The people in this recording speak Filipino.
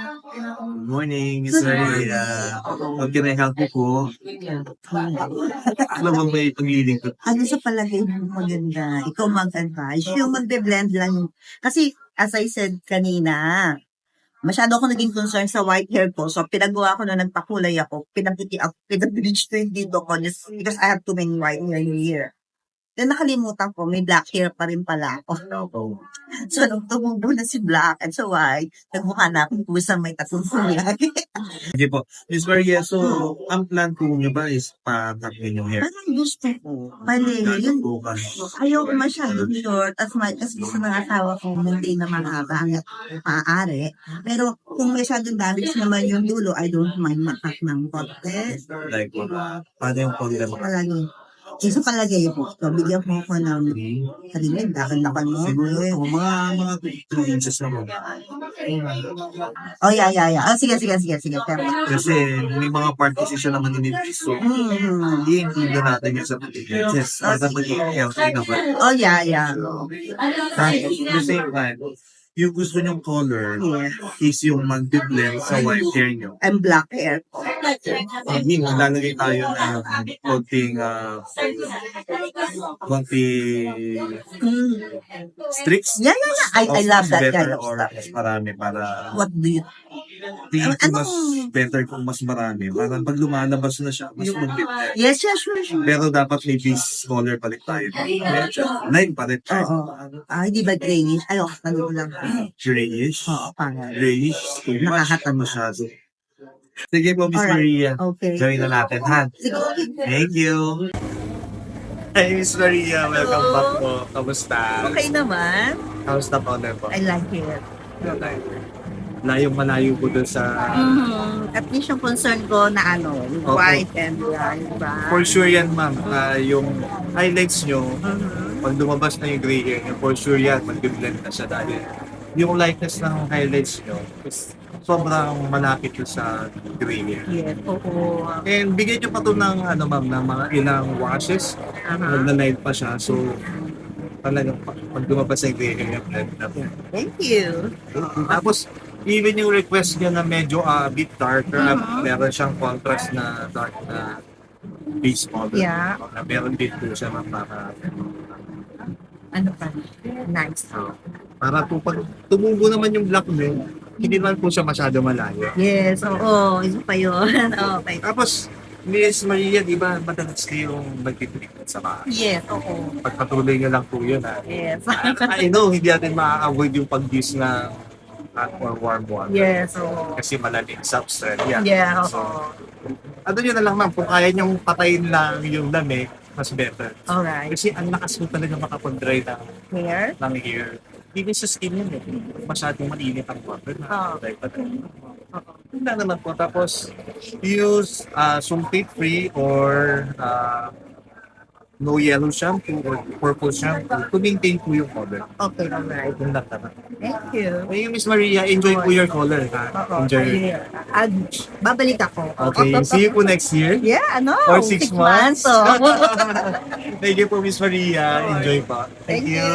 Good morning, Miss Maria. How can I help you po? Ano bang may pagiling ko? Ano sa palagay mo maganda? Ikaw mag-advise. Yung magbe-blend lang. Kasi, as I said kanina, masyado ako naging concerned sa white hair ko. So, pinagawa ko na nagpakulay ako. Pinaputi ako. Pinableach ko yung dito ko. Just because I have too many white hair here. Then, nakalimutan ko, may black hair pa rin pala ako. Oh. So, nung tumubo na si black at sa white, nagmukha na akong kusang may tatlong kulay. Sige po. Miss Maria, so, ang plan po niyo ba is patakhin yung hair? Parang gusto ko. Mali, yun. Bukas. Ayaw ko masyadong short as much as gusto ng asawa ko maintain na mahaba hanggat maaari. Pero kung masyadong damage naman yung dulo, I don't mind matak ng konti. Like, paano yung problem? Palagi. Isa palagay ko, so, bigyan mo ko ng kalimid, dakan-dakan mo. Siguro, mga 2 inches na po. Oh, yeah. Oh, sige. Pero, Kasi may mga part kasi siya naman inibis. So, i-include na natin yung sa patigil. Yes, para maging healthy naman. oh, yeah. At the same time, yung gusto nyong color Yeah. is yung mag-blend sa white hair nyo. And black hair. I mean, lalagay tayo na konting streaks. Yeah. I love that kind better of or stuff. mas marami para What do you tingin ko mas Anong- better kung mas marami. Para pag lumalabas na siya, mas mag-blend. Yes, sure. Pero dapat may base color palit tayo. Line palit tayo. Oo. Hindi ba greenish? Ayoko, tanong lang. Grayish. Oo, pangal. Grayish. Too much. Nakakatamad. Masyado. Sige po, Miss Alright. Maria. Okay. Gawin na natin, ha? Sige. Thank you. Hey, Miss Maria. Welcome back po. Kamusta? Okay naman. Kamusta po na po? I like it. Layong-malayo po dun sa... At least yung concern ko na ano, yung Opo. white and black. For sure yan, ma'am. Yung highlights nyo, pag lumabas na yung gray hair nyo, for sure yan, mag-blend na siya dahil yung lightness ng highlights nyo is sobrang malapit yun sa gray hair. Yes, oo. And bigyan nyo pa to ng, ma'am, ng mga ilang washes. Magla-light pa siya. So, talagang pag lumabas na yung gray hair nyo, blend na po. Thank you. Tapos, even yung request niya na medyo a bit darker, meron siyang contrast na dark na base color. Yeah. Meron din po siya ma'am para Ano pa? Nice. para po pag tumubo naman yung black mo, hindi naman po siya masyado malayo. Yes, oo. Isa pa yun. Okay. Tapos, Miss Maria, di ba, madalas kayong magtitreatment sa bahay? Yes, oo. Pagpatuloy niyo lang po yun, ha? Yes. I know, hindi natin ma-avoid yung pag-use ng hot or warm water. Yes, oo. Kasi malalim substrate yan. Yeah, So, oo. ano yun na lang ma'am, kung kaya niyong patayin lang yung lamig, mas better. Alright. Kasi ang lakas mo talaga makapag-dry Here? ng hair. Hindi sa skin yun eh. Masyadong mainit ang water na dry pa tayo. Hindi naman po. Tapos, use sulfate-free or no yellow shampoo or purple shampoo to maintain po yung color. Okay, alright. Yung lang naman. Thank you. Hey, Miss Maria, enjoy po your color. Oo. Enjoy. Babalik ako. Okay, see you po next year. Yeah, ano? For 6 months. Oh. Thank you po, Miss Maria. Enjoy pa. Thank you.